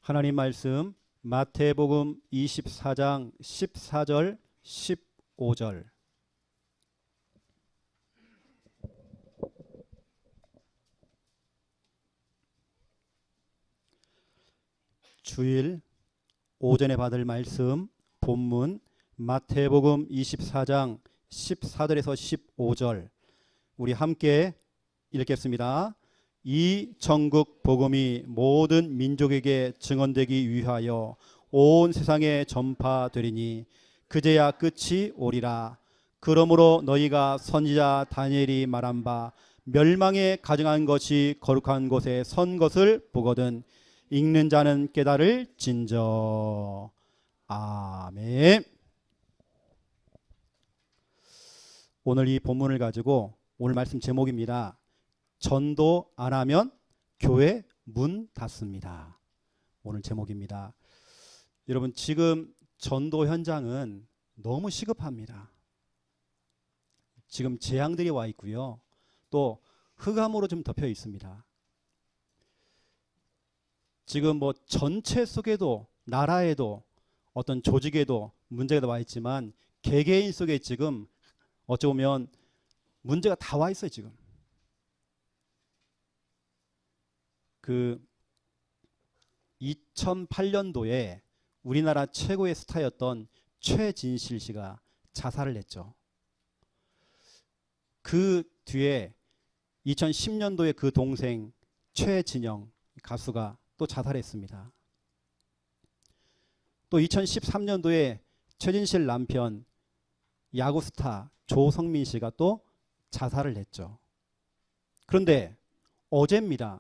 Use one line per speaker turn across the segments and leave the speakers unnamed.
하나님 말씀 마태복음 24장 14절 15절. 주일 오전에 받을 말씀 본문 마태복음 24장 14절에서 15절 우리 함께 읽겠습니다. 이 전국 복음이 모든 민족에게 증언되기 위하여 온 세상에 전파되리니 그제야 끝이 오리라. 그러므로 너희가 선지자 다니엘이 말한 바 멸망에 가증한 것이 거룩한 곳에 선 것을 보거든 읽는 자는 깨달을진저. 아멘. 오늘 이 본문을 가지고 오늘 말씀 제목입니다. 전도 안 하면 교회 문 닫습니다. 오늘 제목입니다. 여러분, 지금 전도 현장은 너무 시급합니다. 지금 재앙들이 와 있고요. 또 흑암으로 좀 덮여 있습니다. 지금 뭐 전체 속에도 나라에도 어떤 조직에도 문제가 와 있지만 개개인 속에 지금 어찌 보면 문제가 다 와 있어요. 지금 그 2008년도에 우리나라 최고의 스타였던 최진실 씨가 자살을 했죠. 그 뒤에 2010년도에 그 동생 최진영 가수가 또 자살했습니다. 또 2013년도에 최진실 남편 야구 스타 조성민 씨가 또 자살을 했죠. 그런데 어제입니다.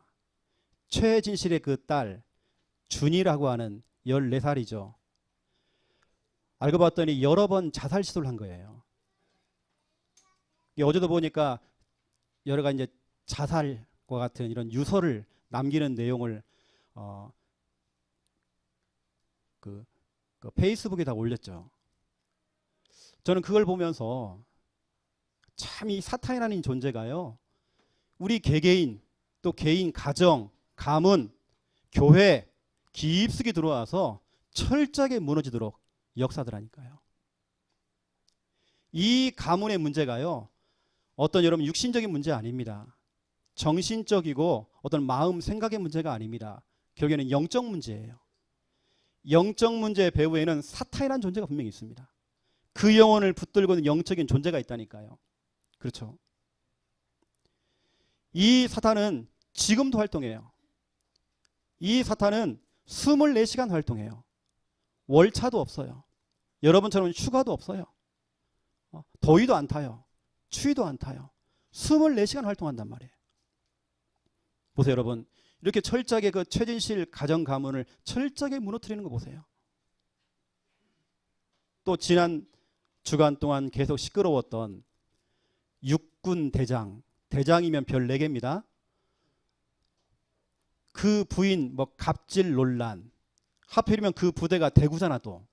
최진실의 그 딸 준이라고 하는 14살이죠. 알고 봤더니 여러 번 자살 시도를 한 거예요. 어제도 보니까 여러 가지 이제 자살과 같은 이런 유서를 남기는 내용을 그 페이스북에 다 올렸죠. 저는 그걸 보면서 참 이 사탄이라는 존재가요, 우리 개개인 또 개인 가정, 가문, 교회 깊숙이 들어와서 철저하게 무너지도록 역사들하니까요. 이 가문의 문제가요, 어떤 여러분 육신적인 문제 아닙니다. 정신적이고 어떤 마음 생각의 문제가 아닙니다. 결국에는 영적 문제예요. 영적 문제의 배후에는 사탄이라는 존재가 분명히 있습니다. 그 영혼을 붙들고 있는 영적인 존재가 있다니까요. 그렇죠. 이 사탄은 지금도 활동해요. 이 사탄은 24시간 활동해요. 월차도 없어요. 여러분처럼 휴가도 없어요. 더위도 안 타요. 추위도 안 타요. 24시간 활동한단 말이에요. 보세요, 여러분. 이렇게 철저하게 그 최진실 가정 가문을 철저하게 무너뜨리는 거 보세요. 또 지난 주간 동안 계속 시끄러웠던 육군 대장이면 별 4개입니다. 그 부인 뭐 갑질 논란, 하필이면 그 부대가 대구잖아. 또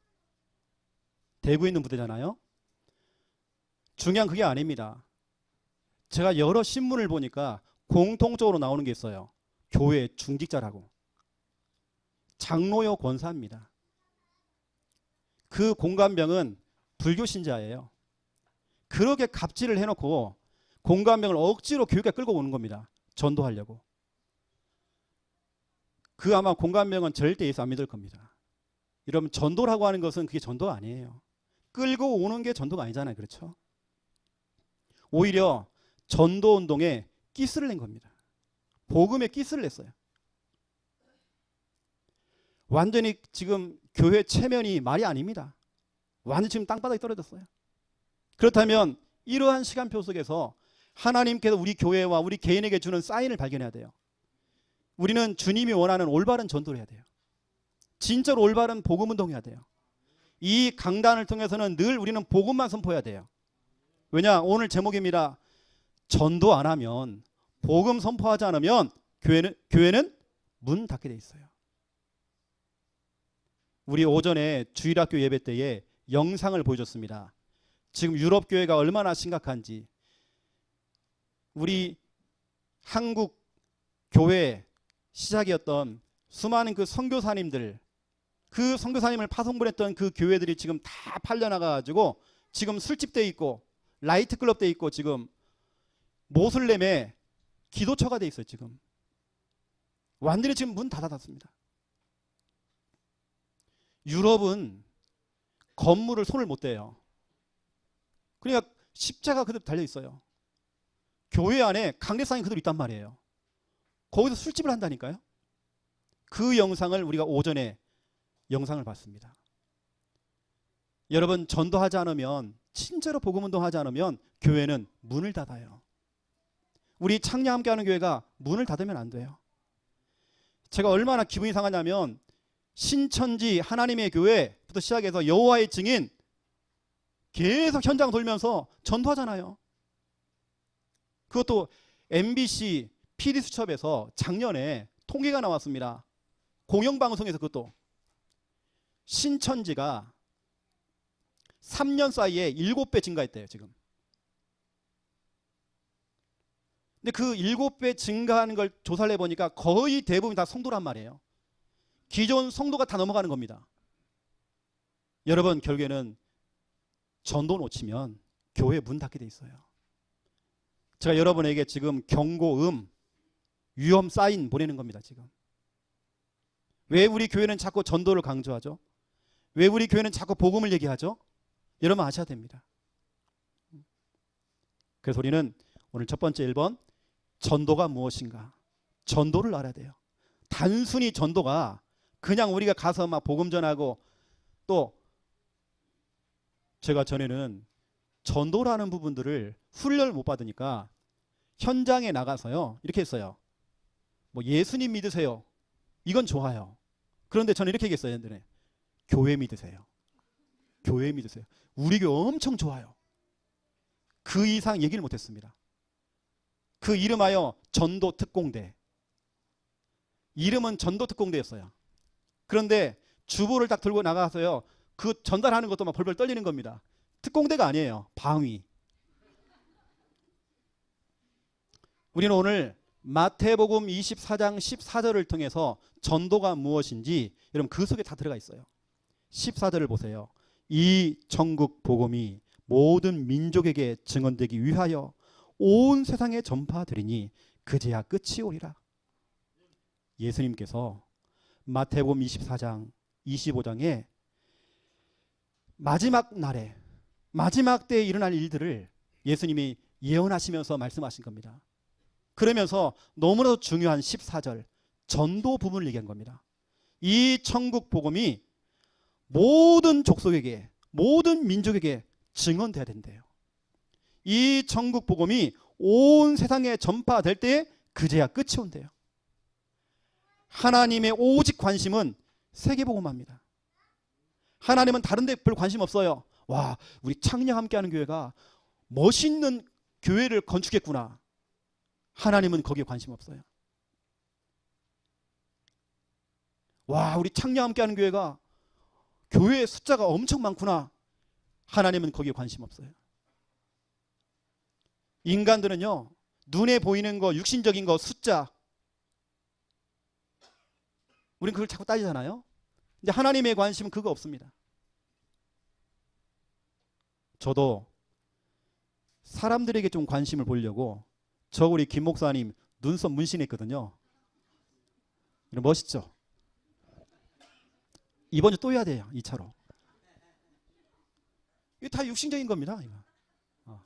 대구에 있는 부대잖아요. 중요한 그게 아닙니다. 제가 여러 신문을 보니까 공통적으로 나오는 게 있어요. 교회 중직자라고. 장로요 권사입니다. 그 공관병은 불교 신자예요. 그렇게 갑질을 해놓고 공관병을 억지로 교회에 끌고 오는 겁니다. 전도하려고. 그 아마 공관병은 절대 예수 안 믿을 겁니다. 여러분, 전도라고 하는 것은 그게 전도가 아니에요. 끌고 오는 게 전도가 아니잖아요. 그렇죠? 오히려 전도 운동에 기스를 낸 겁니다. 복음에 기스를 냈어요. 완전히 지금 교회 체면이 말이 아닙니다. 완전히 지금 땅바닥에 떨어졌어요. 그렇다면 이러한 시간표 속에서 하나님께서 우리 교회와 우리 개인에게 주는 사인을 발견해야 돼요. 우리는 주님이 원하는 올바른 전도를 해야 돼요. 진짜로 올바른 복음 운동해야 돼요. 이 강단을 통해서는 늘 우리는 복음만 선포해야 돼요. 왜냐? 오늘 제목입니다. 전도 안 하면, 복음 선포하지 않으면 교회는 문 닫게 돼 있어요. 우리 오전에 주일학교 예배 때에 영상을 보여줬습니다. 지금 유럽 교회가 얼마나 심각한지. 우리 한국 교회 시작이었던 수많은 그 선교사님들, 그 선교사님을 파송보냈던 그 교회들이 지금 다 팔려나가가지고 지금 술집돼 있고 라이트클럽 돼 있고 지금 모슬렘에 기도처가 돼 있어요. 지금 완전히 지금 문 닫아놨습니다. 유럽은 건물을 손을 못 대요. 그러니까 십자가 그대로 달려 있어요. 교회 안에 강대상이 그대로 있단 말이에요. 거기서 술집을 한다니까요. 그 영상을 우리가 오전에 영상을 봤습니다. 여러분, 전도하지 않으면, 진짜로 복음운동하지 않으면 교회는 문을 닫아요. 우리 창녕 함께하는 교회가 문을 닫으면 안 돼요. 제가 얼마나 기분이 상하냐면 신천지 하나님의 교회부터 시작해서 여호와의 증인 계속 현장 돌면서 전도하잖아요. 그것도 MBC PD수첩에서 작년에 통계가 나왔습니다. 공영방송에서 그것도 신천지가 3년 사이에 7배 증가했대요. 지금. 근데 그 7배 증가하는 걸 조사를 해보니까 거의 대부분 다 성도란 말이에요. 기존 성도가 다 넘어가는 겁니다. 여러분, 결국에는 전도 놓치면 교회 문 닫게 돼 있어요. 제가 여러분에게 지금 경고음, 위험 사인 보내는 겁니다. 지금. 왜 우리 교회는 자꾸 전도를 강조하죠? 왜 우리 교회는 자꾸 복음을 얘기하죠? 여러분 아셔야 됩니다. 그래서 우리는 오늘 첫 번째 1번, 전도가 무엇인가? 전도를 알아야 돼요. 단순히 전도가 그냥 우리가 가서 막 복음 전하고, 또 제가 전에는 전도라는 부분들을 훈련을 못 받으니까 현장에 나가서요 이렇게 했어요. 뭐 예수님 믿으세요. 이건 좋아요. 그런데 저는 이렇게 얘기했어요. 옛날에 교회 믿으세요. 교회 믿으세요. 우리 교회 엄청 좋아요. 그 이상 얘기를 못했습니다. 그 이름하여 전도특공대. 이름은 전도특공대였어요. 그런데 주보를 딱 들고 나가서요 그 전달하는 것도 막 벌벌 떨리는 겁니다. 특공대가 아니에요. 방위. 우리는 오늘 마태복음 24장 14절을 통해서 전도가 무엇인지 여러분 그 속에 다 들어가 있어요. 14절을 보세요. 이 천국 복음이 모든 민족에게 증언되기 위하여 온 세상에 전파되리니 그제야 끝이 오리라. 예수님께서 마태복음 24장 25장에 마지막 날에 마지막 때에 일어날 일들을 예수님이 예언하시면서 말씀하신 겁니다. 그러면서 너무나도 중요한 14절 전도 부분을 얘기한 겁니다. 이 천국 복음이 모든 족속에게 모든 민족에게 증언돼야 된대요. 이 천국 복음이 온 세상에 전파될 때에 그제야 끝이 온대요. 하나님의 오직 관심은 세계복음화입니다. 하나님은 다른 데 별 관심 없어요. 와, 우리 창녕 함께하는 교회가 멋있는 교회를 건축했구나. 하나님은 거기에 관심 없어요. 와, 우리 창녕 함께하는 교회가 교회의 숫자가 엄청 많구나. 하나님은 거기에 관심 없어요. 인간들은요 눈에 보이는 거, 육신적인 거, 숫자, 우린 그걸 자꾸 따지잖아요. 근데 하나님의 관심은 그거 없습니다. 저도 사람들에게 좀 관심을 보려고 저 우리 김 목사님 눈썹 문신했거든요. 멋있죠? 이번 주 또 해야 돼요. 2차로. 이거 다 육신적인 겁니다. 이거.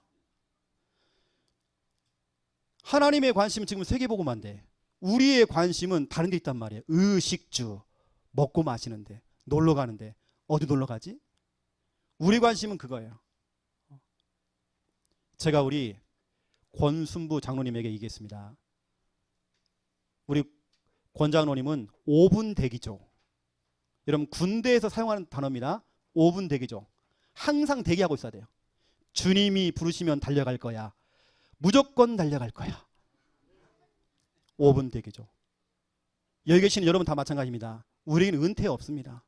하나님의 관심은 지금 세계복음화인데 우리의 관심은 다른 데 있단 말이에요. 의식주, 먹고 마시는데, 놀러 가는데. 어디 놀러 가지? 우리 관심은 그거예요. 제가 우리 권순부 장로님에게 얘기했습니다. 우리 권 장로님은 5분 대기죠. 여러분 군대에서 사용하는 단어입니다. 5분 대기죠. 항상 대기하고 있어야 돼요. 주님이 부르시면 달려갈 거야. 무조건 달려갈 거야. 5분 대기죠. 여기 계시는 여러분 다 마찬가지입니다. 우리는 은퇴 없습니다.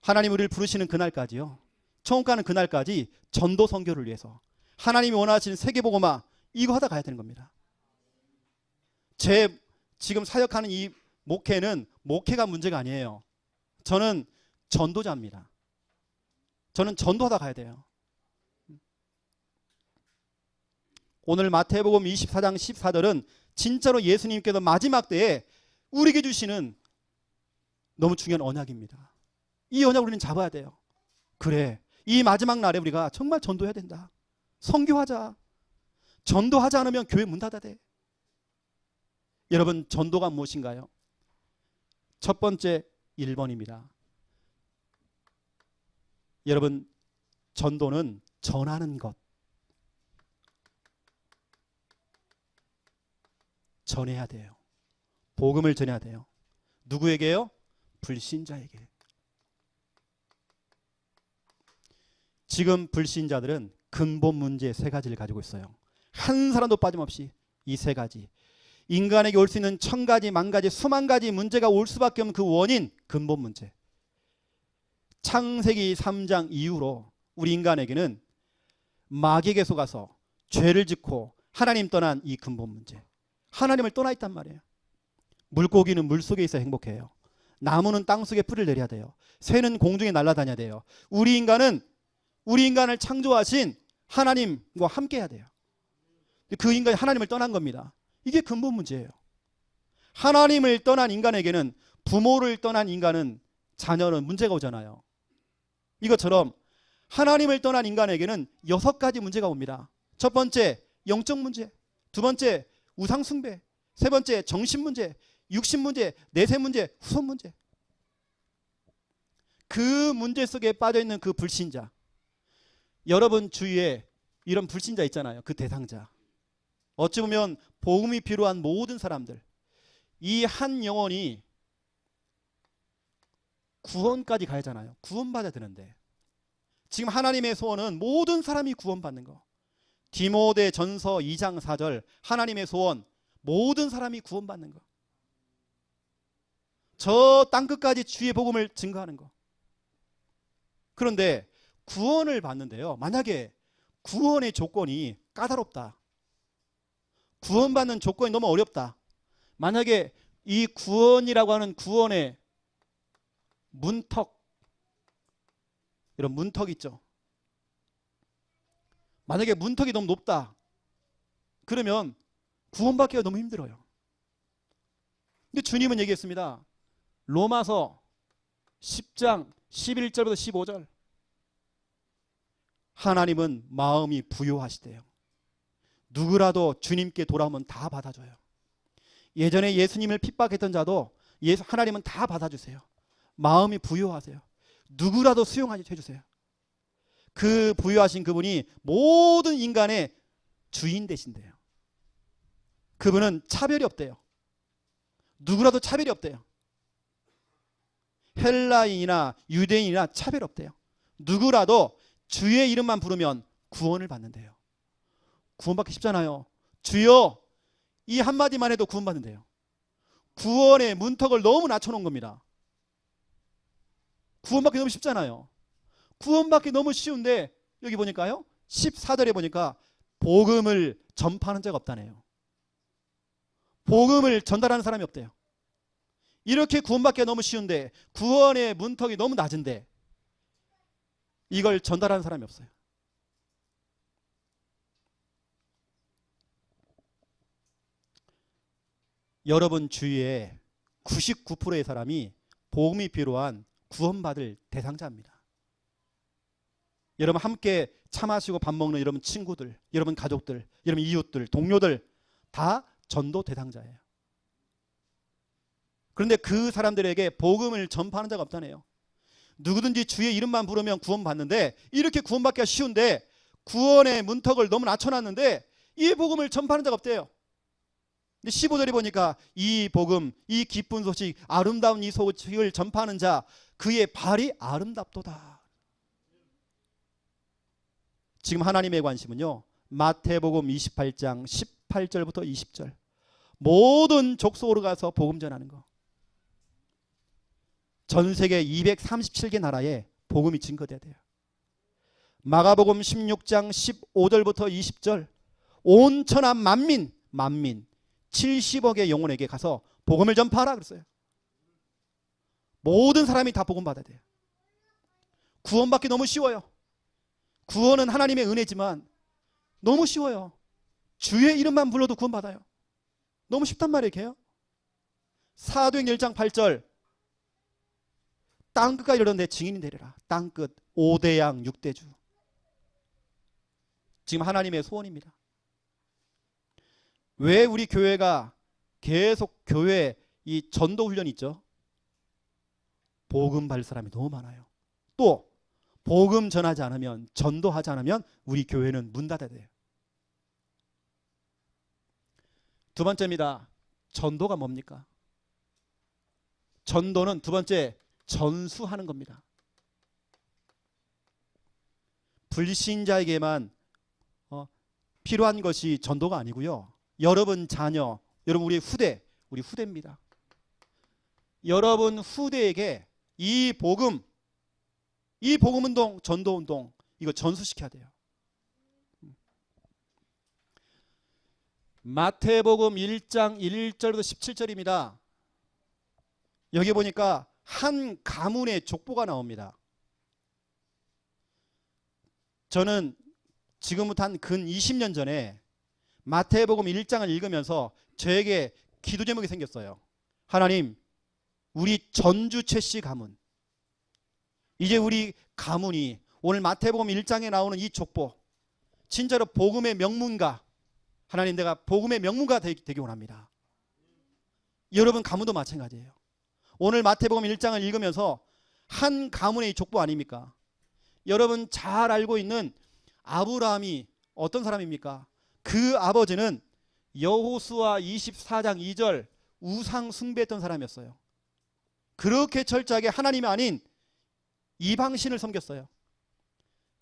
하나님 우리를 부르시는 그날까지요. 천국 가는 그날까지 전도 선교를 위해서 하나님이 원하시는 세계복음화 이거 하다 가야 되는 겁니다. 제 지금 사역하는 이 목회는 목회가 문제가 아니에요. 저는 전도자입니다. 저는 전도하다 가야 돼요. 오늘 마태복음 24장 14절은 진짜로 예수님께서 마지막 때에 우리에게 주시는 너무 중요한 언약입니다. 이 언약을 우리는 잡아야 돼요. 그래, 이 마지막 날에 우리가 정말 전도해야 된다. 선교하자. 전도하지 않으면 교회 문 닫아야 돼. 여러분, 전도가 무엇인가요? 첫 번째 1번입니다. 여러분, 전도는 전하는 것. 전해야 돼요. 복음을 전해야 돼요. 누구에게요? 불신자에게. 지금 불신자들은 근본 문제 3가지를 가지고 있어요. 한 사람도 빠짐없이 이 3가지. 인간에게 올 수 있는 1000가지, 10,000가지, 수만 가지 문제가 올 수밖에 없는 그 원인, 근본 문제. 창세기 3장 이후로 우리 인간에게는 마귀에게 속아서 죄를 짓고 하나님 떠난 이 근본 문제. 하나님을 떠나 있단 말이에요. 물고기는 물속에 있어 행복해요. 나무는 땅속에 뿌리를 내려야 돼요. 새는 공중에 날아다녀야 돼요. 우리 인간을 창조하신 하나님과 함께 해야 돼요. 그 인간이 하나님을 떠난 겁니다. 이게 근본 문제예요. 하나님을 떠난 인간에게는, 부모를 떠난 인간은, 자녀는 문제가 오잖아요. 이것처럼 하나님을 떠난 인간에게는 6가지 문제가 옵니다. 첫 번째, 영적 문제. 두 번째, 우상 숭배. 세 번째, 정신 문제. 육신 문제, 내세 문제, 후손 문제. 그 문제 속에 빠져있는 그 불신자. 여러분 주위에 이런 불신자 있잖아요. 그 대상자. 어찌 보면 복음이 필요한 모든 사람들. 이 한 영혼이 구원까지 가야잖아요. 구원받아야 되는데. 지금 하나님의 소원은 모든 사람이 구원받는 거. 디모데 전서 2장 4절, 하나님의 소원, 모든 사람이 구원받는 거. 저 땅끝까지 주의 복음을 증거하는 거. 그런데 구원을 받는데요, 만약에 구원의 조건이 까다롭다, 구원받는 조건이 너무 어렵다, 만약에 이 구원이라고 하는 구원의 문턱, 이런 문턱 있죠. 만약에 문턱이 너무 높다, 그러면 구원받기가 너무 힘들어요. 근데 주님은 얘기했습니다. 로마서 10장 11절부터 15절. 하나님은 마음이 부요하시대요. 누구라도 주님께 돌아오면 다 받아줘요. 예전에 예수님을 핍박했던 자도 하나님은 다 받아주세요. 마음이 부요하세요. 누구라도 수용해 주세요. 그 부요하신 그분이 모든 인간의 주인 되신대요. 그분은 차별이 없대요. 누구라도 차별이 없대요. 헬라인이나 유대인이나 차별 없대요. 누구라도 주의 이름만 부르면 구원을 받는데요. 구원받기 쉽잖아요. 주여, 이 한마디만 해도 구원받는데요. 구원의 문턱을 너무 낮춰놓은 겁니다. 구원받기 너무 쉽잖아요. 구원받기 너무 쉬운데 여기 보니까요, 14절에 보니까 복음을 전파하는 자가 없다네요. 복음을 전달하는 사람이 없대요. 이렇게 구원받기가 너무 쉬운데, 구원의 문턱이 너무 낮은데 이걸 전달하는 사람이 없어요. 여러분 주위에 99%의 사람이 복음이 필요한 구원받을 대상자입니다. 여러분 함께 차 마시고 밥 먹는 여러분 친구들, 여러분 가족들, 여러분 이웃들, 동료들 다 전도 대상자예요. 그런데 그 사람들에게 복음을 전파하는 자가 없다네요. 누구든지 주의 이름만 부르면 구원받는데, 이렇게 구원받기가 쉬운데 구원의 문턱을 너무 낮춰놨는데 이 복음을 전파하는 자가 없대요. 근데 15절에 보니까 이 복음, 이 기쁜 소식, 아름다운 이 소식을 전파하는 자, 그의 발이 아름답도다. 지금 하나님의 관심은요, 마태복음 28장 18절부터 20절 모든 족속으로 가서 복음 전하는 거. 전 세계 237개 나라에 복음이 증거돼야 돼요. 마가복음 16장 15절부터 20절 온 천하 만민 70억의 영혼에게 가서 복음을 전파하라 그랬어요. 모든 사람이 다 복음 받아야 돼요. 구원받기 너무 쉬워요. 구원은 하나님의 은혜지만 너무 쉬워요. 주의 이름만 불러도 구원받아요. 너무 쉽단 말이에요. 이게요. 사도행 1장 8절 땅끝까지 이르렀는데 증인이 되리라. 땅끝 5대양 6대주. 지금 하나님의 소원입니다. 왜 우리 교회가 계속 교회 이 전도 훈련이 있죠? 복음 받을 사람이 너무 많아요. 또 복음 전하지 않으면, 전도하지 않으면 우리 교회는 문 닫아야 돼요. 두 번째입니다. 전도가 뭡니까? 전도는 두 번째 전수하는 겁니다. 불신자에게만 필요한 것이 전도가 아니고요. 여러분 자녀, 여러분 우리 후대입니다. 여러분 후대에게 이 복음 운동, 전도 운동 이거 전수시켜야 돼요. 마태복음 1장 1절부터 17절입니다. 여기 보니까 한 가문의 족보가 나옵니다. 저는 지금부터 한 근 20년 전에 마태복음 1장을 읽으면서 저에게 기도 제목이 생겼어요. 하나님, 우리 전주 최씨 가문, 이제 우리 가문이 오늘 마태복음 1장에 나오는 이 족보, 진짜로 복음의 명문가, 하나님 내가 복음의 명문가 되기 원합니다. 여러분 가문도 마찬가지예요. 오늘 마태복음 1장을 읽으면서 한 가문의 족보 아닙니까? 여러분 잘 알고 있는 아브라함이 어떤 사람입니까? 그 아버지는 여호수아 24장 2절 우상 숭배했던 사람이었어요. 그렇게 철저하게 하나님이 아닌 이방신을 섬겼어요.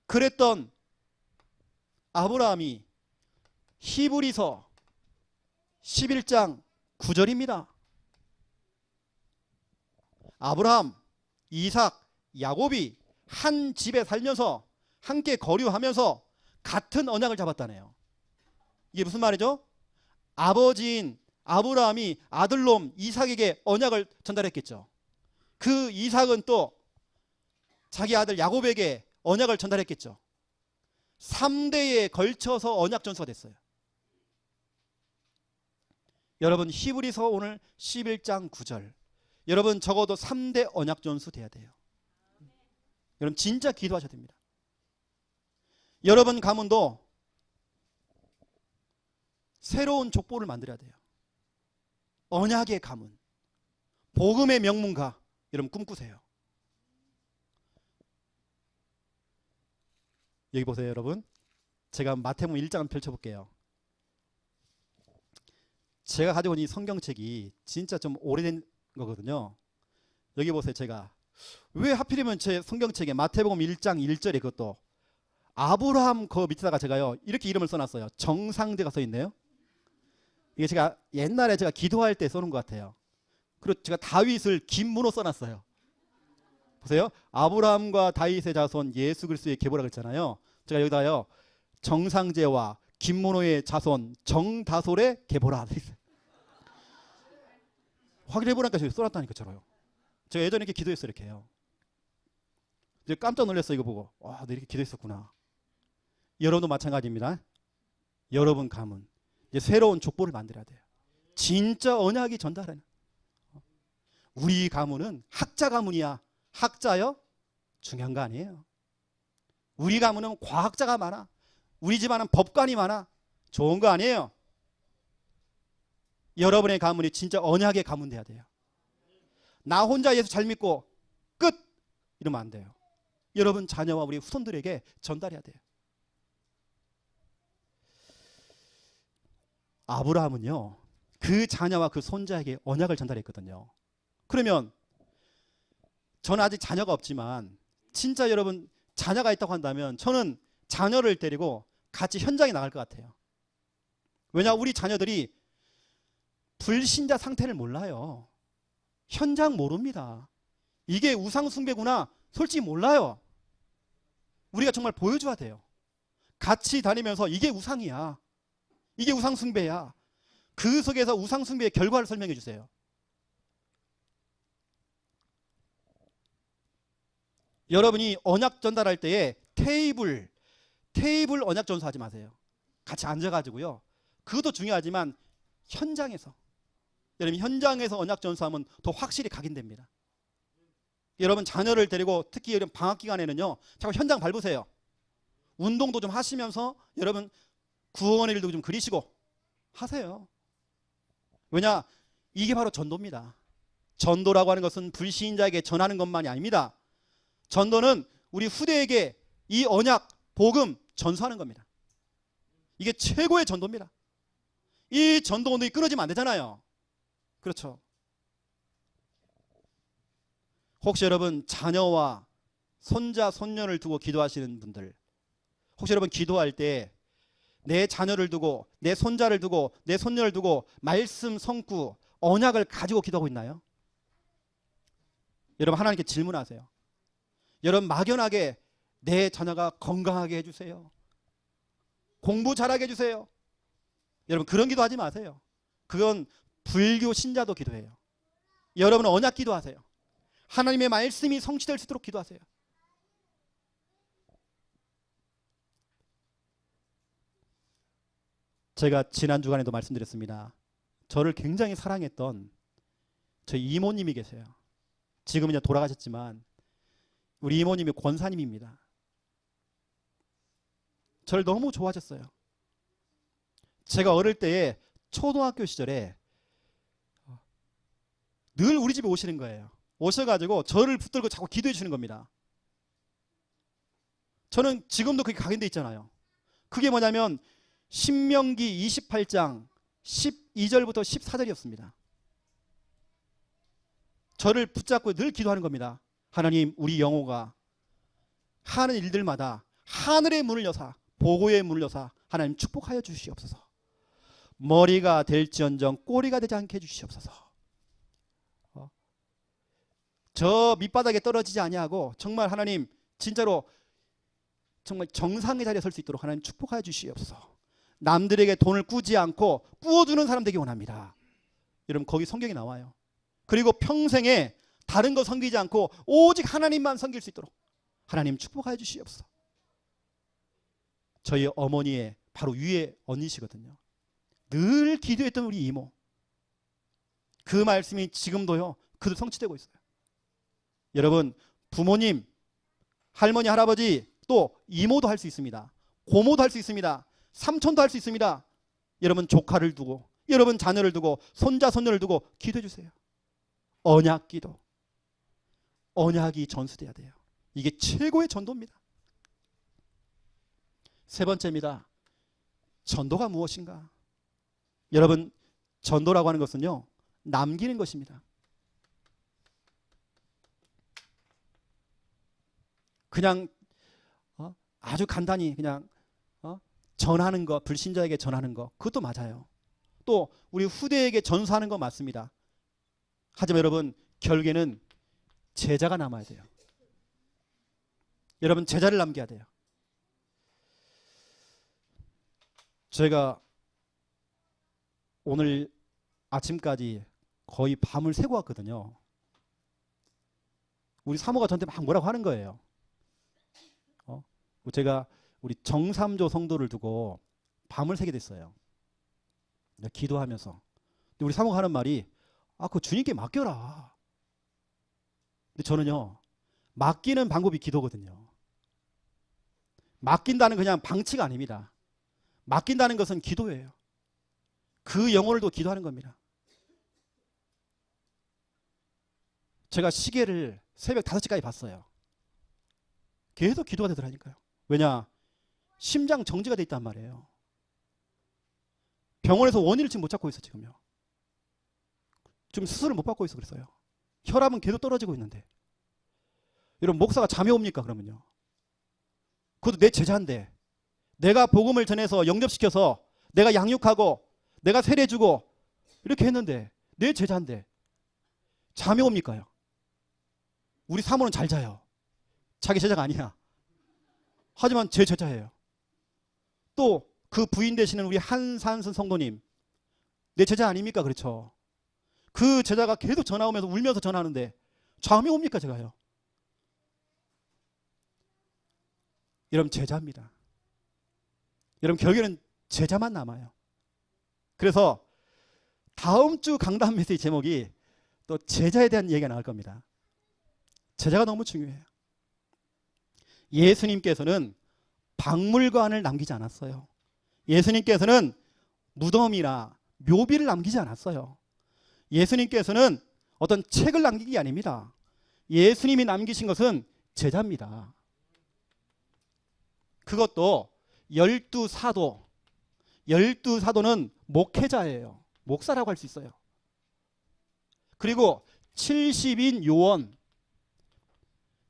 그랬던 아브라함이 히브리서 11장 9절입니다. 아브라함, 이삭, 야곱이 한 집에 살면서 함께 거류하면서 같은 언약을 잡았다네요. 이게 무슨 말이죠? 아버지인 아브라함이 아들놈 이삭에게 언약을 전달했겠죠. 그 이삭은 또 자기 아들 야곱에게 언약을 전달했겠죠. 3대에 걸쳐서 언약 전수가 됐어요. 여러분 히브리서 오늘 11장 9절, 여러분 적어도 3대 언약 전수 돼야 돼요. 여러분 진짜 기도하셔야 됩니다. 여러분 가문도 새로운 족보를 만들어야 돼요. 언약의 가문, 복음의 명문가, 여러분 꿈꾸세요. 여기 보세요. 여러분 제가 마태복음 1장을 펼쳐볼게요. 제가 가지고 있는 이 성경책이 진짜 좀 오래된 거거든요. 여기 보세요. 제가 왜 하필이면 제 성경책에 마태복음 1장 1절에 그것도 아브라함 그 밑에다가 제가요 이렇게 이름을 써놨어요. 정상제가 써있네요. 이게 제가 옛날에 제가 기도할 때 써놓은 것 같아요. 그리고 제가 다윗을 김문호 써놨어요. 보세요. 아브라함과 다윗의 자손 예수 그리스도의 계보라고 했잖아요. 제가 여기다요 정상제와 김문호의 자손 정다솔의 계보라. 확인해보니까 저기 써놨다니까 저로요. 제가 예전에 이렇게 기도했어요. 이렇게요. 이제 깜짝 놀랐어요. 이거 보고. 와, 너 이렇게 기도했었구나. 여러분도 마찬가지입니다. 여러분 가문 이제 새로운 족보를 만들어야 돼요. 진짜 언약이 전달하는. 우리 가문은 학자 가문이야. 학자요? 중요한 거 아니에요. 우리 가문은 과학자가 많아. 우리 집안은 법관이 많아. 좋은 거 아니에요. 여러분의 가문이 진짜 언약의 가문 돼야 돼요. 나 혼자 예수 잘 믿고 끝 이러면 안 돼요. 여러분 자녀와 우리 후손들에게 전달해야 돼요. 아브라함은요 그 자녀와 그 손자에게 언약을 전달했거든요. 그러면 저는 아직 자녀가 없지만 진짜 여러분 자녀가 있다고 한다면 저는 자녀를 데리고 같이 현장에 나갈 것 같아요. 왜냐 우리 자녀들이 불신자 상태를 몰라요. 현장 모릅니다. 이게 우상 숭배구나 솔직히 몰라요. 우리가 정말 보여줘야 돼요. 같이 다니면서 이게 우상이야. 이게 우상 숭배야. 그 속에서 우상 숭배의 결과를 설명해 주세요. 여러분이 언약 전달할 때에 테이블 언약 전수하지 마세요. 같이 앉아가지고요. 그것도 중요하지만 현장에서, 여러분 현장에서 언약 전수하면 더 확실히 각인됩니다. 여러분 자녀를 데리고 특히 여러분 방학 기간에는요, 자꾸 현장 밟으세요. 운동도 좀 하시면서 여러분 구원의 일도 좀 그리시고 하세요. 왜냐? 이게 바로 전도입니다. 전도라고 하는 것은 불신자에게 전하는 것만이 아닙니다. 전도는 우리 후대에게 이 언약, 복음 전수하는 겁니다. 이게 최고의 전도입니다. 이 전도 운동이 끊어지면 안 되잖아요. 그렇죠. 혹시 여러분 자녀와 손자, 손녀를 두고 기도하시는 분들, 혹시 여러분 기도할 때 내 자녀를 두고, 내 손자를 두고, 내 손녀를 두고 말씀, 성구, 언약을 가지고 기도하고 있나요? 여러분 하나님께 질문하세요. 여러분 막연하게 내 자녀가 건강하게 해주세요, 공부 잘하게 해주세요, 여러분 그런 기도하지 마세요. 그건 불교 신자도 기도해요. 여러분은 언약 기도하세요. 하나님의 말씀이 성취될 수 있도록 기도하세요. 제가 지난 주간에도 말씀드렸습니다. 저를 굉장히 사랑했던 저희 이모님이 계세요. 지금은 이제 돌아가셨지만 우리 이모님이 권사님입니다. 저를 너무 좋아하셨어요. 제가 어릴 때에 초등학교 시절에 늘 우리 집에 오시는 거예요. 오셔가지고 저를 붙들고 자꾸 기도해 주시는 겁니다. 저는 지금도 그게 각인돼 있잖아요. 그게 뭐냐면 신명기 28장 12절부터 14절이었습니다. 저를 붙잡고 늘 기도하는 겁니다. 하나님, 우리 영호가 하는 일들마다 하늘의 문을 여사, 보고의 문을 여사 하나님 축복하여 주시옵소서. 머리가 될지언정 꼬리가 되지 않게 해주시옵소서. 저 밑바닥에 떨어지지 아니하고 정말 하나님 진짜로 정말 정상의 자리에 설 수 있도록 하나님 축복하여 주시옵소서. 남들에게 돈을 꾸지 않고 꾸어주는 사람 되기 원합니다. 여러분 거기 성경에 나와요. 그리고 평생에 다른 거 섬기지 않고 오직 하나님만 섬길 수 있도록 하나님 축복하여 주시옵소서. 저희 어머니의 바로 위에 언니시거든요. 늘 기도했던 우리 이모, 그 말씀이 지금도요 그대로 성취되고 있어요. 여러분 부모님, 할머니, 할아버지, 또 이모도 할 수 있습니다. 고모도 할 수 있습니다. 삼촌도 할 수 있습니다. 여러분 조카를 두고, 여러분 자녀를 두고, 손자, 손녀를 두고 기도해 주세요. 언약 기도, 언약이 전수돼야 돼요. 이게 최고의 전도입니다. 세 번째입니다. 전도가 무엇인가? 여러분 전도라고 하는 것은요 남기는 것입니다. 그냥 아주 간단히 그냥 전하는 것, 불신자에게 전하는 것, 그것도 맞아요. 또 우리 후대에게 전수하는 거 맞습니다. 하지만 여러분 결국에는 제자가 남아야 돼요. 여러분 제자를 남겨야 돼요. 제가 오늘 아침까지 거의 밤을 새고 왔거든요. 우리 사모가 저한테 막 뭐라고 하는 거예요. 제가 우리 정삼조 성도를 두고 밤을 새게 됐어요. 기도하면서. 근데 우리 사모가 하는 말이 그거 주님께 맡겨라. 근데 저는요 맡기는 방법이 기도거든요. 맡긴다는 그냥 방치가 아닙니다. 맡긴다는 것은 기도예요. 그 영혼을 또 기도하는 겁니다. 제가 시계를 새벽 5시까지 봤어요. 계속 기도가 되더라니까요. 왜냐? 심장 정지가 돼 있단 말이에요. 병원에서 원인을 지금 못 찾고 있어. 지금요. 지금 수술을 못 받고 있어. 그랬어요. 혈압은 계속 떨어지고 있는데. 여러분 목사가 잠이 옵니까? 그러면요. 그것도 내 제자인데 내가 복음을 전해서 영접시켜서 내가 양육하고 내가 세례주고 이렇게 했는데 내 제자인데 잠이 옵니까요? 우리 사모는 잘 자요. 자기 제자가 아니야. 하지만 제 제자예요. 또 그 부인 되시는 우리 한산선 성도님, 내 제자 아닙니까? 그렇죠. 그 제자가 계속 전화 오면서 울면서 전화하는데 잠이 옵니까? 제가요. 여러분 제자입니다. 여러분 결국에는 제자만 남아요. 그래서 다음 주 강단 메시지 제목이 또 제자에 대한 얘기가 나올 겁니다. 제자가 너무 중요해요. 예수님께서는 박물관을 남기지 않았어요. 예수님께서는 무덤이나 묘비를 남기지 않았어요. 예수님께서는 어떤 책을 남기기 아닙니다. 예수님이 남기신 것은 제자입니다. 그것도 12사도. 12사도는 목회자예요. 목사라고 할 수 있어요. 그리고 70인 요원.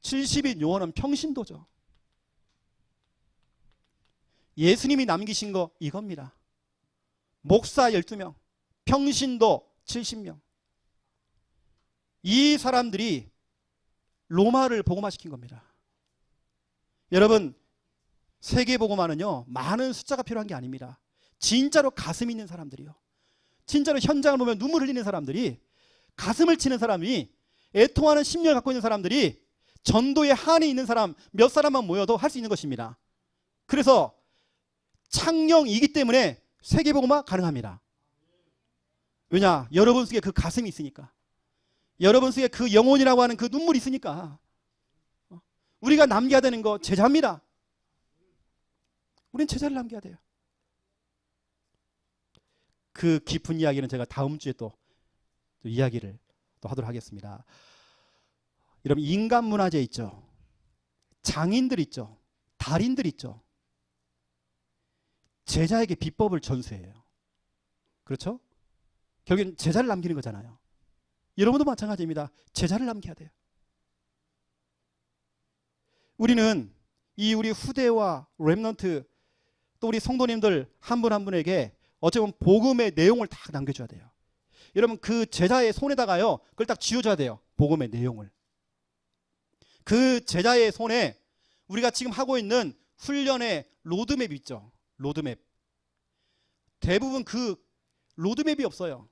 70인 요원은 평신도죠. 예수님이 남기신 거 이겁니다. 목사 12명, 평신도 70명. 이 사람들이 로마를 복음화시킨 겁니다. 여러분, 세계 복음화는요, 많은 숫자가 필요한 게 아닙니다. 진짜로 가슴 있는 사람들이요. 진짜로 현장을 보면 눈물 흘리는 사람들이, 가슴을 치는 사람이, 애통하는 심령을 갖고 있는 사람들이, 전도에 한이 있는 사람 몇 사람만 모여도 할 수 있는 것입니다. 그래서 창령이기 때문에 세계 복음화 가능합니다. 왜냐? 여러분 속에 그 가슴이 있으니까. 여러분 속에 그 영혼이라고 하는 그 눈물이 있으니까. 우리가 남겨야 되는 거 제자입니다. 우린 제자를 남겨야 돼요. 그 깊은 이야기는 제가 다음 주에 또 이야기를 또 하도록 하겠습니다. 여러분, 인간 문화재 있죠. 장인들 있죠. 달인들 있죠. 제자에게 비법을 전수해요. 그렇죠? 결국엔 제자를 남기는 거잖아요. 여러분도 마찬가지입니다. 제자를 남겨야 돼요. 우리는 우리 후대와 렘넌트 또 우리 성도님들 한 분 한 분에게 어쩌면 복음의 내용을 다 남겨줘야 돼요. 여러분, 그 제자의 손에다가요, 그걸 딱 쥐어줘야 돼요. 복음의 내용을. 그 제자의 손에 우리가 지금 하고 있는 훈련의 로드맵 있죠. 로드맵. 대부분 그 로드맵이 없어요.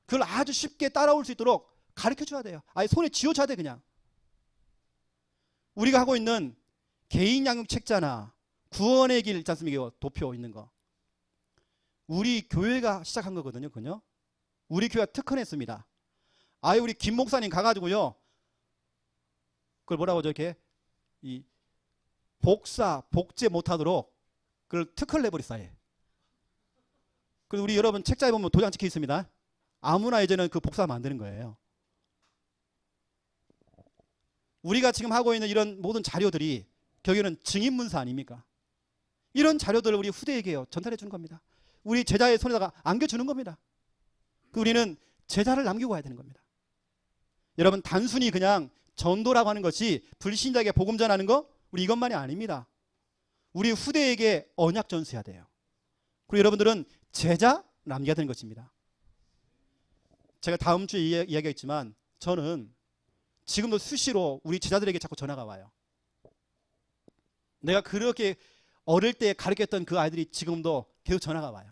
그걸 아주 쉽게 따라올 수 있도록 가르쳐줘야 돼요. 아예 손에 쥐어줘야 돼. 그냥 우리가 하고 있는 개인 양육 책자나 구원의 길 있지 않습니까? 도표 있는 거. 우리 교회가 시작한 거거든요. 그죠? 우리 교회가 특허냈습니다. 아예 우리 김 목사님 가가지고요, 그걸 뭐라고 저렇게 이 복제 못하도록 그걸 특허를 내버렸어요. 그리고 우리 여러분 책자에 보면 도장 찍혀 있습니다. 아무나 이제는 그 복사 만드는 거예요. 우리가 지금 하고 있는 이런 모든 자료들이 결국에는 증인문서 아닙니까? 이런 자료들을 우리 후대에게요, 전달해 주는 겁니다. 우리 제자의 손에다가 안겨주는 겁니다. 우리는 제자를 남기고 가야 되는 겁니다. 여러분, 단순히 그냥 전도라고 하는 것이 불신자에게 복음 전하는 거, 우리 이것만이 아닙니다. 우리 후대에게 언약 전수해야 돼요. 그리고 여러분들은 제자 남겨야 되는 것입니다. 제가 다음 주에 이야기했지만 저는 지금도 수시로 우리 제자들에게 자꾸 전화가 와요. 내가 그렇게 어릴 때 가르쳤던 그 아이들이 지금도 계속 전화가 와요.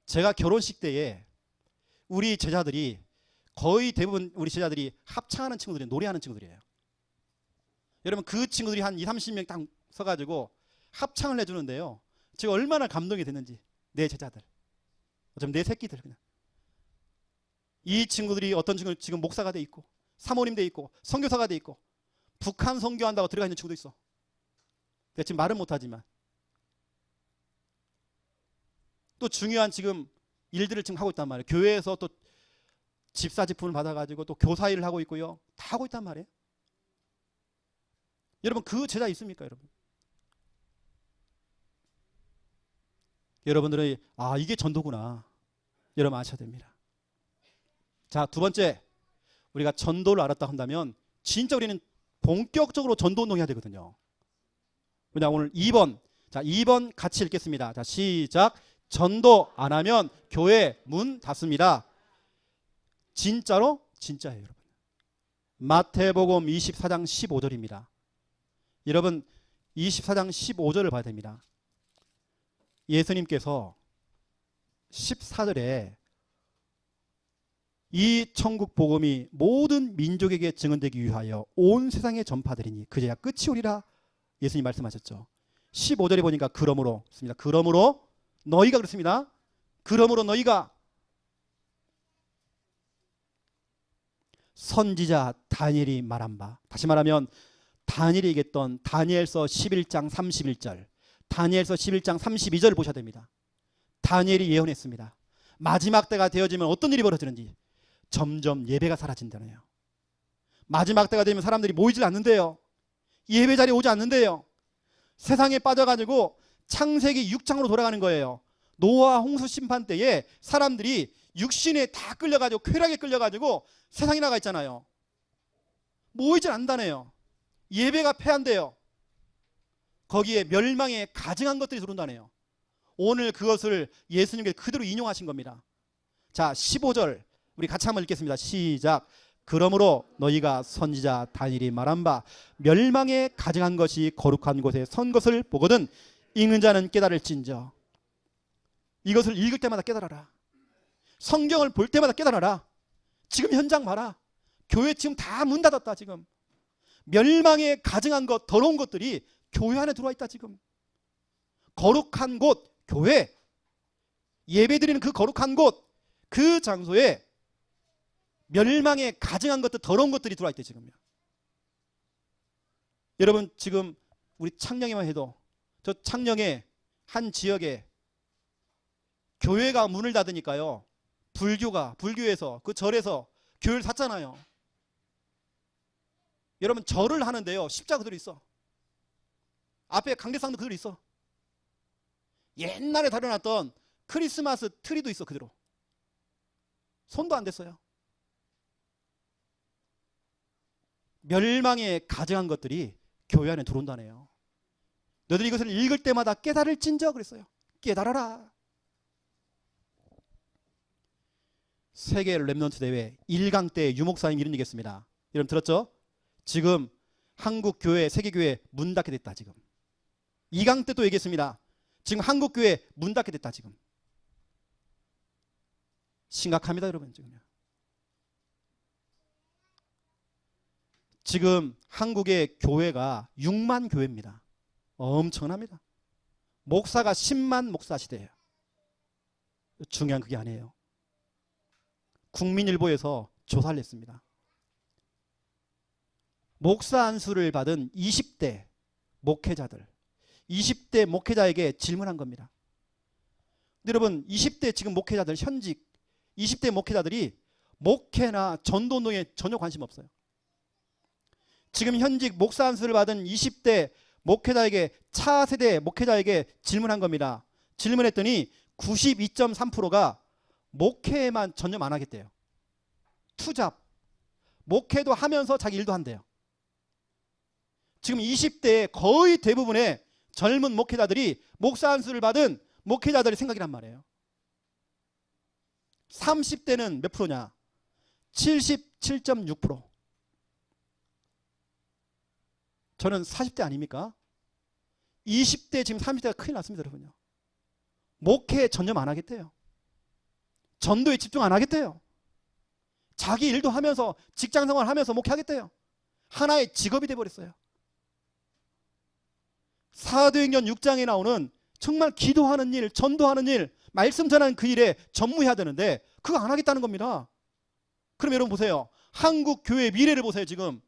제가 결혼식 때에 우리 제자들이 거의 대부분 우리 제자들이 합창하는 친구들이 노래하는 친구들이에요. 여러분, 그 친구들이 한 20-30명 딱 서가지고 합창을 해주는데요, 제가 얼마나 감동이 됐는지. 내 제자들, 어쩌면 내 새끼들. 그냥 이 친구들이 어떤 친구는 지금 목사가 돼 있고 사모님 돼 있고 선교사가 돼 있고 북한 선교한다고 들어가 있는 친구도 있어. 내가 지금 말은 못하지만 또 중요한 지금 일들을 지금 하고 있단 말이에요. 교회에서 또 집사직분을 받아가지고 또 교사 일을 하고 있고요, 다 하고 있단 말이에요. 여러분, 그 제자 있습니까? 여러분들이 이게 전도구나, 여러분 아셔야 됩니다. 자, 두 번째, 우리가 전도를 알았다 한다면 진짜 우리는 본격적으로 전도 운동해야 되거든요. 그냥 오늘 2번, 자 2번 같이 읽겠습니다. 자, 시작. 전도 안 하면 교회 문 닫습니다. 진짜로? 진짜예요, 여러분. 마태복음 24장 15절입니다. 여러분, 24장 15절을 봐야 됩니다. 예수님께서 14절에 이 천국 복음이 모든 민족에게 증언되기 위하여 온 세상에 전파되리니 그제야 끝이 오리라. 예수님 말씀하셨죠. 15절에 보니까 그러므로 씁니다. 그러므로 너희가 그렇습니다. 그러므로 너희가 선지자 다니엘이 말한 바, 다시 말하면 다니엘이 얘기했던 다니엘서 11장 31절, 다니엘서 11장 32절을 보셔야 됩니다. 다니엘이 예언했습니다. 마지막 때가 되어지면 어떤 일이 벌어지는지 점점 예배가 사라진다네요. 마지막 때가 되면 사람들이 모이질 않는데요. 예배 자리에 오지 않는데요. 세상에 빠져가지고 창세기 6장으로 돌아가는 거예요. 노아 홍수 심판 때에 사람들이 육신에 다 끌려가지고 쾌락에 끌려가지고 세상에 나가 있잖아요. 모이질 않는다네요. 예배가 폐한대요. 거기에 멸망에 가증한 것들이 들어온다네요. 오늘 그것을 예수님께서 그대로 인용하신 겁니다. 자, 15절 우리 같이 한번 읽겠습니다. 시작. 그러므로 너희가 선지자 다니엘이 말한 바 멸망에 가증한 것이 거룩한 곳에 선 것을 보거든 읽는 자는 깨달을진저. 이것을 읽을 때마다 깨달아라. 성경을 볼 때마다 깨달아라. 지금 현장 봐라. 교회 지금 다 문 닫았다. 지금 멸망에 가증한 것, 더러운 것들이 교회 안에 들어와 있다. 지금 거룩한 곳, 교회, 예배드리는 그 거룩한 곳, 그 장소에 멸망에 가증한 것들, 더러운 것들이 들어와 있대. 지금요. 여러분 지금 우리 창녕에만 해도, 저 창녕의 한 지역에 교회가 문을 닫으니까요, 불교에서 그 절에서 교회를 닫잖아요. 여러분 절을 하는데요, 십자가 그대로 있어. 앞에 강대상도 그대로 있어. 옛날에 다려놨던 크리스마스 트리도 있어. 그대로 손도 안 댔어요. 멸망에 가증한 것들이 교회 안에 들어온다네요. 너희들이 이것을 읽을 때마다 깨달을진저 그랬어요. 깨달아라. 세계 렘넌트 대회 1강 때 유목사님 이런 얘기했습니다. 여러분 들었죠? 지금 한국 교회, 세계 교회 문 닫게 됐다. 지금 2강 때 또 얘기했습니다. 지금 한국 교회 문 닫게 됐다. 지금 심각합니다. 여러분 지금 한국의 교회가 6만 교회입니다. 엄청납니다. 목사가 10만 목사 시대예요. 중요한 그게 아니에요. 국민일보에서 조사를 했습니다. 목사 안수를 받은 20대 목회자들, 20대 목회자에게 질문한 겁니다. 근데 여러분 20대 지금 목회자들, 현직 20대 목회자들이 목회나 전도운동에 전혀 관심 없어요. 지금 현직 목사 안수를 받은 20대 목회자에게, 차세대 목회자에게 질문한 겁니다. 질문했더니 92.3%가 목회에만 전념 안 하겠대요. 투잡, 목회도 하면서 자기 일도 한대요. 지금 20대의 거의 대부분의 젊은 목회자들이 목사 안수를 받은 목회자들의 생각이란 말이에요. 30대는 몇 프로냐? 77.6%. 저는 40대 아닙니까? 20대 지금 30대가 큰일 났습니다. 여러분요. 목회에 전념 안 하겠대요. 전도에 집중 안 하겠대요. 자기 일도 하면서 직장생활 하면서 목회하겠대요. 하나의 직업이 돼버렸어요. 사도행전 6장에 나오는 정말 기도하는 일, 전도하는 일, 말씀 전하는 그 일에 전무해야 되는데 그거 안 하겠다는 겁니다. 그럼 여러분 보세요. 한국 교회의 미래를 보세요. 지금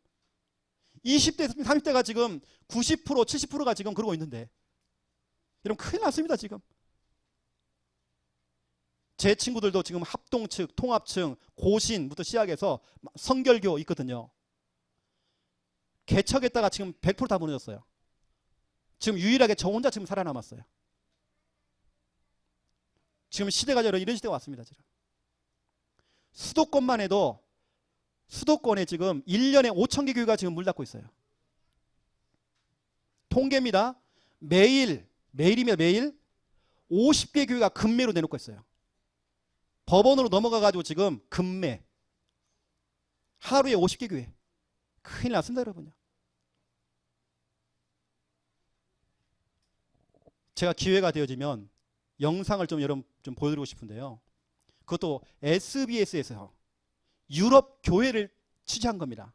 20대, 30대가 지금 90%, 70%가 지금 그러고 있는데 여러분 큰일 났습니다. 지금 제 친구들도 지금 합동측, 통합층, 고신부터 시작해서 성결교 있거든요. 개척했다가 지금 100% 다 무너졌어요. 지금 유일하게 저 혼자 지금 살아남았어요. 지금 시대가 이런 시대가 왔습니다. 지금 수도권만 해도 수도권에 지금 1년에 5,000개 교회가 지금 물 닫고 있어요. 통계입니다. 매일이면 매일 50개 교회가 금매로 내놓고 있어요. 법원으로 넘어가가지고 지금 금매. 하루에 50개 교회. 큰일 났습니다, 여러분요. 제가 기회가 되어지면 영상을 좀 여러분 좀 보여드리고 싶은데요. 그것도 SBS에서 유럽 교회를 취재한 겁니다.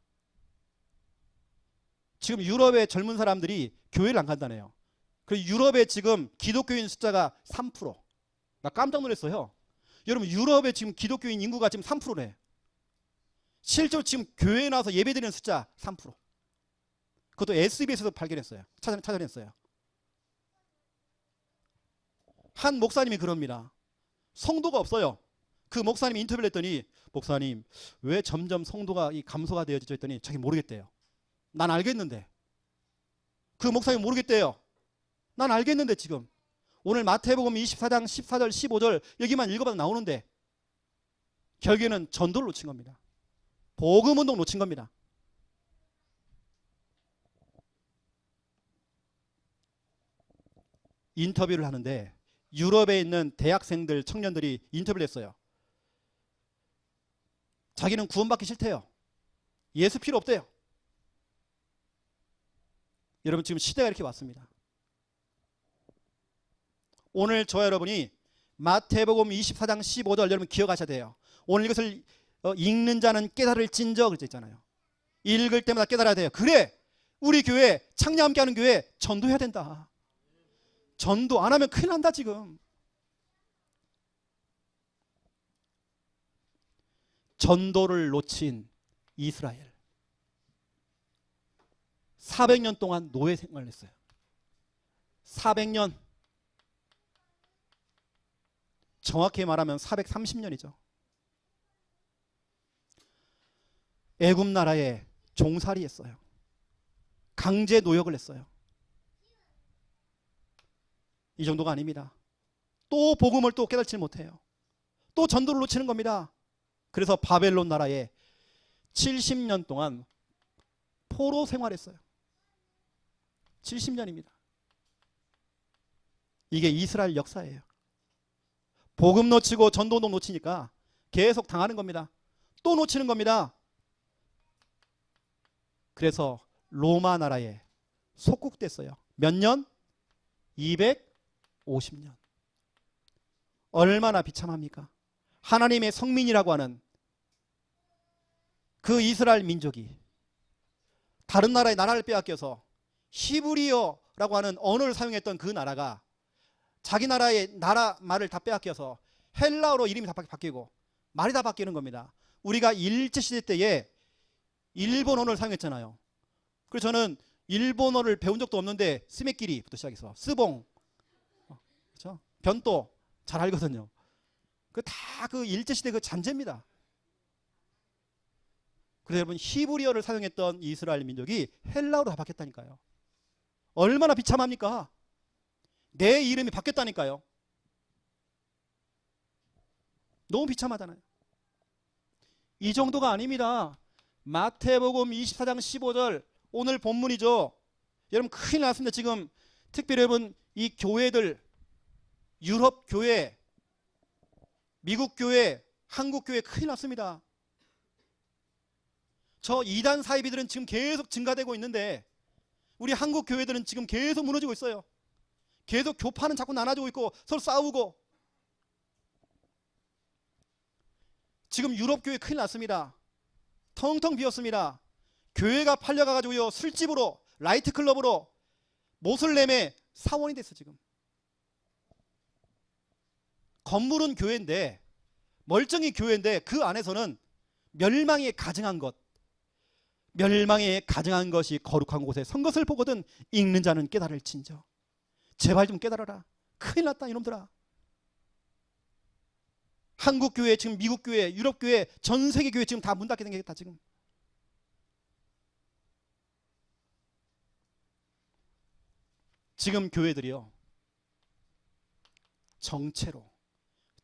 지금 유럽의 젊은 사람들이 교회를 안 간다네요. 그리고 유럽에 지금 기독교인 숫자가 3%. 나 깜짝 놀랐어요. 여러분, 유럽에 지금 기독교인 인구가 지금 3%래. 실제로 지금 교회에 나와서 예배드리는 숫자 3%. 그것도 SBS에서 발견했어요. 찾아냈어요. 한 목사님이 그럽니다. 성도가 없어요. 그 목사님이 인터뷰를 했더니, 목사님 왜 점점 성도가 감소가 되어지죠 했더니 자기 모르겠대요. 난 알겠는데. 그 목사님 모르겠대요. 난 알겠는데 지금 오늘 마태복음 24장 14절 15절 여기만 읽어봐도 나오는데 결국에는 전도를 놓친 겁니다. 복음운동 놓친 겁니다. 인터뷰를 하는데 유럽에 있는 대학생들, 청년들이 인터뷰를 했어요. 자기는 구원받기 싫대요. 예수 필요 없대요. 여러분, 지금 시대가 이렇게 왔습니다. 오늘 저와 여러분이 마태복음 24장 15절 여러분 기억하셔야 돼요. 오늘 이것을 읽는 자는 깨달을진저 그랬 있잖아요. 읽을 때마다 깨달아야 돼요. 그래, 우리 교회, 창녕 함께하는 교회 전도해야 된다. 전도 안 하면 큰일 난다 지금. 전도를 놓친 이스라엘. 400년 동안 노예 생활을 했어요. 400년. 정확히 말하면 430년이죠. 애굽 나라에 종살이 했어요. 강제 노역을 했어요. 이 정도가 아닙니다. 또 복음을 또 깨닫지 못해요. 또 전도를 놓치는 겁니다. 그래서 바벨론 나라에 70년 동안 포로 생활했어요. 70년입니다. 이게 이스라엘 역사예요. 복음 놓치고 전도도 놓치니까 계속 당하는 겁니다. 또 놓치는 겁니다. 그래서 로마 나라에 속국됐어요. 몇 년? 250년. 얼마나 비참합니까? 하나님의 성민이라고 하는 그 이스라엘 민족이 다른 나라의 나라를 빼앗겨서 히브리어라고 하는 언어를 사용했던 그 나라가 자기 나라의 나라 말을 다 빼앗겨서 헬라어로 이름이 다 바뀌고 말이 다 바뀌는 겁니다. 우리가 일제시대 때에 일본어를 사용했잖아요. 그래서 저는 일본어를 배운 적도 없는데 스메끼리부터 시작해서 스봉, 그렇죠? 변또 잘 알거든요. 그 다 그 일제시대 그 잔재입니다. 그래서 여러분, 히브리어를 사용했던 이스라엘 민족이 헬라어로 다 바뀌었다니까요. 얼마나 비참합니까? 내 이름이 바뀌었다니까요. 너무 비참하잖아요. 이 정도가 아닙니다. 마태복음 24장 15절 오늘 본문이죠. 여러분, 큰일 났습니다. 지금 특별히 여러분, 이 교회들, 유럽 교회, 미국 교회, 한국 교회 큰일 났습니다. 저 이단 사이비들은 지금 계속 증가되고 있는데 우리 한국 교회들은 지금 계속 무너지고 있어요. 계속 교파는 자꾸 나눠지고 있고 서로 싸우고. 지금 유럽 교회 큰일 났습니다. 텅텅 비었습니다. 교회가 팔려가가지고요, 술집으로, 라이트클럽으로, 모슬렘의 사원이 됐어. 지금 건물은 교회인데, 멀쩡히 교회인데 그 안에서는 멸망에 가증한 것, 멸망에 가증한 것이 거룩한 곳에 선 것을 보거든 읽는 자는 깨달을진저. 제발 좀 깨달아라. 큰일 났다 이놈들아. 한국 교회, 지금 미국 교회, 유럽 교회, 전 세계 교회 지금 다 문 닫게 생겼다 지금. 지금 교회들이요,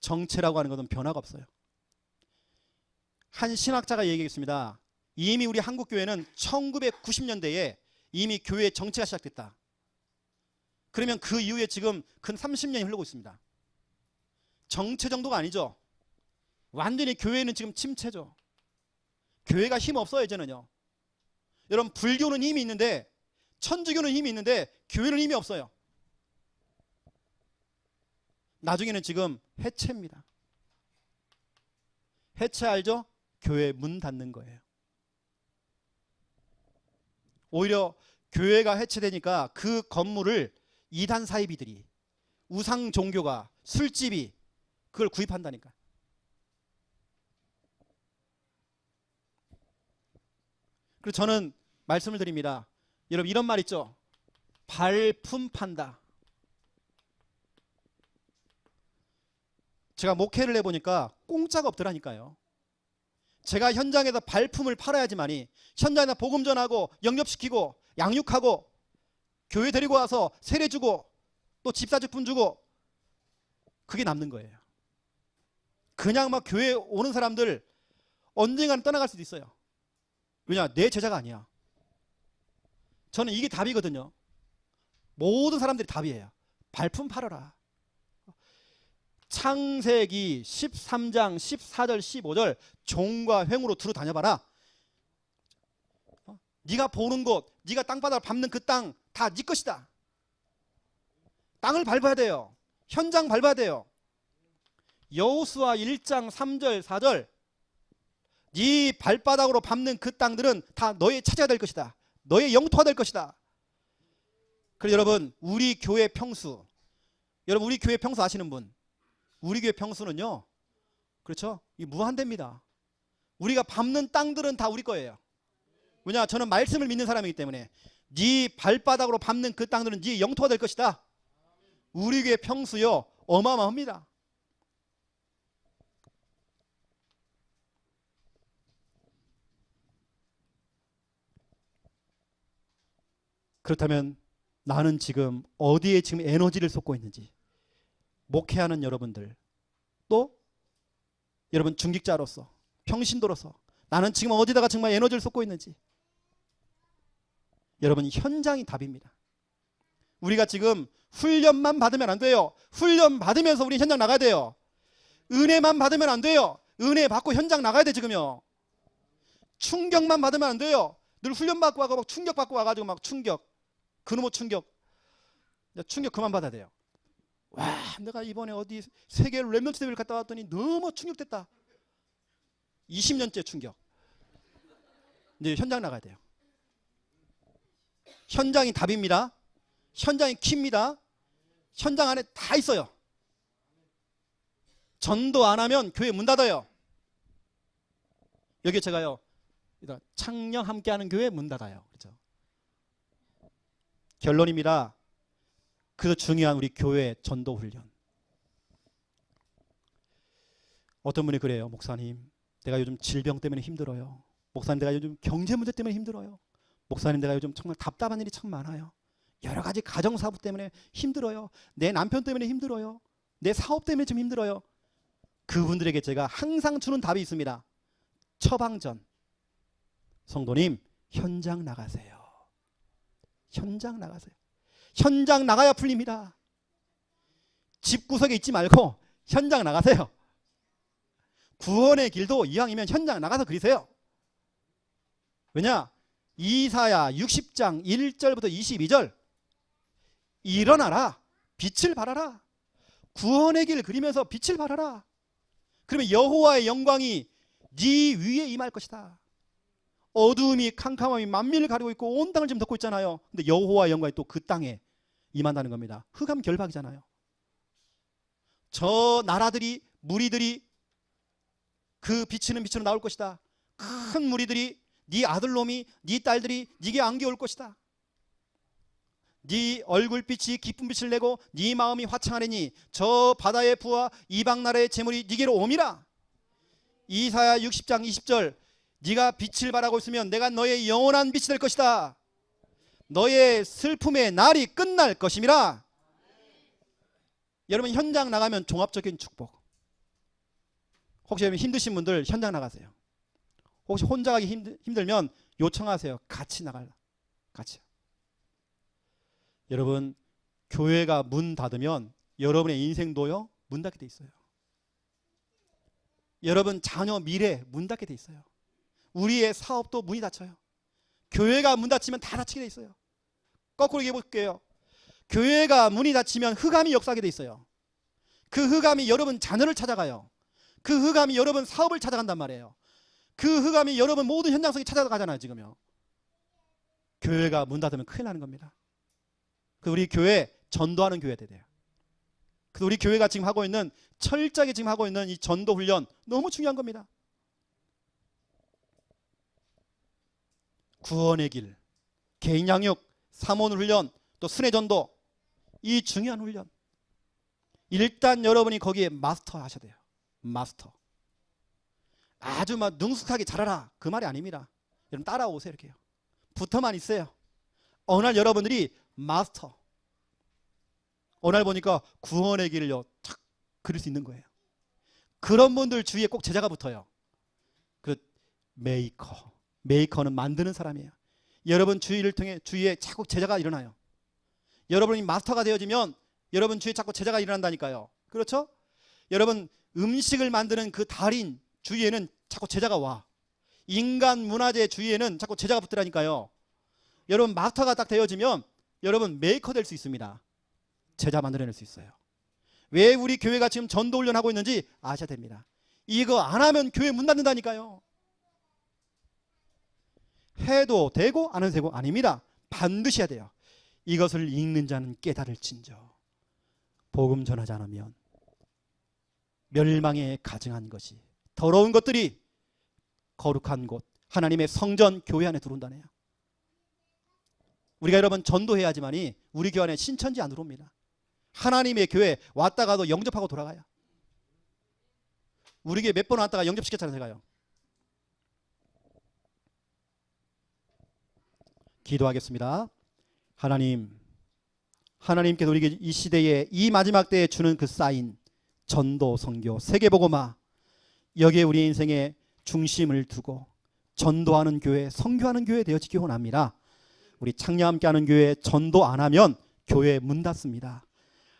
정체라고 하는 것은 변화가 없어요. 한 신학자가 얘기했습니다. 이미 우리 한국 교회는 1990년대에 이미 교회 정체가 시작됐다. 그러면 그 이후에 지금 근 30년이 흐르고 있습니다. 정체 정도가 아니죠. 완전히 교회는 지금 침체죠. 교회가 힘 없어요 이제는요. 여러분, 불교는 힘이 있는데, 천주교는 힘이 있는데 교회는 힘이 없어요. 나중에는 지금 해체입니다. 해체 알죠? 교회 문 닫는 거예요. 오히려 교회가 해체되니까 그 건물을 이단 사이비들이, 우상 종교가, 술집이 그걸 구입한다니까. 그래서 저는 말씀을 드립니다. 여러분, 이런 말 있죠? 발품 판다. 제가 목회를 해보니까 공짜가 없더라니까요. 제가 현장에서 발품을 팔아야지만이, 현장에서 복음 전하고 영접시키고 양육하고 교회 데리고 와서 세례 주고 또 집사직분 주고, 그게 남는 거예요. 그냥 막 교회 오는 사람들 언젠가는 떠나갈 수도 있어요. 왜냐? 내 제자가 아니야. 저는 이게 답이거든요. 모든 사람들이 답이에요. 발품 팔아라. 창세기 13장 14절 15절 종과 횡으로 두루 다녀봐라. 네가 보는 곳, 네가 땅바닥을 밟는 그 땅 다 네 것이다. 땅을 밟아야 돼요. 현장 밟아야 돼요. 여호수아 1장 3절 4절 네 발바닥으로 밟는 그 땅들은 다 너의 차지가 될 것이다. 너의 영토가 될 것이다. 그래서 여러분, 우리 교회 평수, 여러분 우리 교회 평수 아시는 분? 우리 교회 평수는요, 그렇죠? 이 무한대입니다. 우리가 밟는 땅들은 다 우리 거예요. 왜냐? 저는 말씀을 믿는 사람이기 때문에. 네 발바닥으로 밟는 그 땅들은 네 영토가 될 것이다. 우리 교회 평수요, 어마어마합니다. 그렇다면 나는 지금 어디에 지금 에너지를 쏟고 있는지, 목회하는 여러분들, 또 여러분 중직자로서, 평신도로서 나는 지금 어디다가 정말 에너지를 쏟고 있는지, 여러분 현장이 답입니다. 우리가 지금 훈련만 받으면 안 돼요. 훈련 받으면서 우리 현장 나가야 돼요. 은혜만 받으면 안 돼요. 은혜 받고 현장 나가야 돼. 지금요. 충격만 받으면 안 돼요. 늘 훈련 받고 와서 막 충격 받고 와가지고 막 충격, 그놈의 충격, 충격 그만 받아야 돼요. 와, 내가 이번에 어디 세계 렘넌트 대회를 갔다 왔더니 너무 충격됐다. 20년째 충격. 이제 현장 나가야 돼요. 현장이 답입니다. 현장이 키입니다. 현장 안에 다 있어요. 전도 안 하면 교회 문 닫아요. 여기 제가요, 창녕 함께하는 교회 문 닫아요. 그렇죠? 결론입니다. 그 중요한 우리 교회 전도 훈련. 어떤 분이 그래요. 목사님, 내가 요즘 질병 때문에 힘들어요. 목사님, 내가 요즘 경제 문제 때문에 힘들어요. 목사님, 내가 요즘 정말 답답한 일이 참 많아요. 여러 가지 가정사부 때문에 힘들어요. 내 남편 때문에 힘들어요. 내 사업 때문에 좀 힘들어요. 그분들에게 제가 항상 주는 답이 있습니다. 처방전. 성도님, 현장 나가세요. 현장 나가세요. 현장 나가야 풀립니다. 집구석에 있지 말고 현장 나가세요. 구원의 길도 이왕이면 현장 나가서 그리세요. 왜냐? 이사야 60장 1절부터 22절 일어나라. 빛을 발하라. 구원의 길 그리면서 빛을 발하라. 그러면 여호와의 영광이 네 위에 임할 것이다. 어두움이 캄캄함이 만민을 가리고 있고 온 땅을 지금 덮고 있잖아요. 근데 여호와의 영광이 또 그 땅에 임한다는 겁니다. 흑암 결박이잖아요. 저 나라들이, 무리들이 그 비치는 빛으로 나올 것이다. 큰 무리들이, 네 아들놈이, 네 딸들이 네게 안겨올 것이다. 네 얼굴빛이 기쁜 빛을 내고 네 마음이 화창하리니 저 바다의 부와 이방 나라의 재물이 네게로 옴이라. 이사야 60장 20절 네가 빛을 발하고 있으면 내가 너의 영원한 빛이 될 것이다. 너의 슬픔의 날이 끝날 것임이라. 여러분 현장 나가면 종합적인 축복. 혹시 여러분 힘드신 분들 현장 나가세요. 혹시 혼자 가기 힘들면 요청하세요. 같이 나갈라. 같이. 여러분 교회가 문 닫으면 여러분의 인생도요 문 닫게 돼 있어요. 여러분 자녀 미래 문 닫게 돼 있어요. 우리의 사업도 문이 닫혀요. 교회가 문 닫히면 다 닫히게 돼 있어요. 거꾸로 얘기해 볼게요. 교회가 문이 닫히면 흑암이 역사하게 돼 있어요. 그 흑암이 여러분 자녀를 찾아가요. 그 흑암이 여러분 사업을 찾아간단 말이에요. 그 흑암이 여러분 모든 현장 속에 찾아가잖아요. 지금요. 교회가 문 닫으면 큰일 나는 겁니다. 그 우리 교회 전도하는 교회 돼야 돼요. 그 우리 교회가 지금 하고 있는 철저하게 지금 하고 있는 이 전도 훈련 너무 중요한 겁니다. 구원의 길, 개인 양육, 사모는 훈련, 또 순회 전도, 이 중요한 훈련. 일단 여러분이 거기에 마스터 하셔야 돼요. 마스터. 아주 막 능숙하게 잘하라 그 말이 아닙니다. 여러분 따라오세요. 이렇게요. 붙어만 있어요. 어느 날 여러분들이 마스터. 어느 날 보니까 구원의 길을요 착 그릴 수 있는 거예요. 그런 분들 주위에 꼭 제자가 붙어요. 그 메이커. 메이커는 만드는 사람이에요. 여러분 주위를 통해 주위에 자꾸 제자가 일어나요. 여러분이 마스터가 되어지면 여러분 주위에 자꾸 제자가 일어난다니까요. 그렇죠? 여러분 음식을 만드는 그 달인 주위에는 자꾸 제자가 와. 인간 문화재 주위에는 자꾸 제자가 붙더라니까요. 여러분 마스터가 딱 되어지면 여러분 메이커 될 수 있습니다. 제자 만들어낼 수 있어요. 왜 우리 교회가 지금 전도 훈련하고 있는지 아셔야 됩니다. 이거 안 하면 교회 문 닫는다니까요. 해도 되고 안 해도 되고 아닙니다. 반드시 해야 돼요. 이것을 읽는 자는 깨달을진저. 복음 전하지 않으면 멸망에 가증한 것이 더러운 것들이 거룩한 곳 하나님의 성전 교회 안에 들어온다네요. 우리가 여러분 전도해야 하지만이 우리 교회 안에 신천지 안 들어옵니다. 하나님의 교회 왔다가도 영접하고 돌아가요. 우리 교회 몇 번 왔다가 영접시켰잖아요. 제가요. 기도하겠습니다. 하나님께서 우리에게 이 시대에 이 마지막 때에 주는 그 사인 전도, 선교, 세계복음화 여기에 우리 인생의 중심을 두고 전도하는 교회, 선교하는 교회 되어지기 원합니다. 우리 창녀와 함께하는 교회 전도 안 하면 교회 문 닫습니다.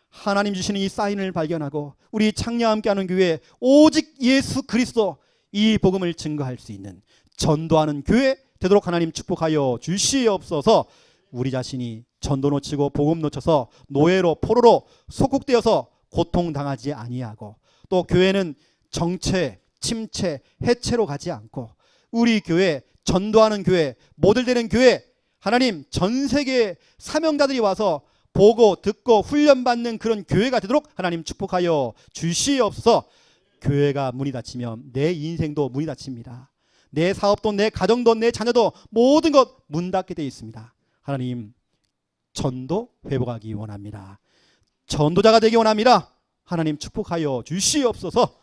하나님 주시는 이 사인을 발견하고 우리 창녀와 함께하는 교회 오직 예수 그리스도 이 복음을 증거할 수 있는 전도하는 교회 되도록 하나님 축복하여 주시옵소서. 우리 자신이 전도 놓치고 복음 놓쳐서 노예로 포로로 속국되어서 고통당하지 아니하고 또 교회는 정체, 침체, 해체로 가지 않고 우리 교회 전도하는 교회, 모델되는 교회 하나님 전 세계 사명자들이 와서 보고 듣고 훈련받는 그런 교회가 되도록 하나님 축복하여 주시옵소서. 교회가 문이 닫히면 내 인생도 문이 닫힙니다. 내 사업도 내 가정도 내 자녀도 모든 것 문 닫게 되어 있습니다. 하나님 전도 회복하기 원합니다. 전도자가 되기 원합니다. 하나님 축복하여 주시옵소서.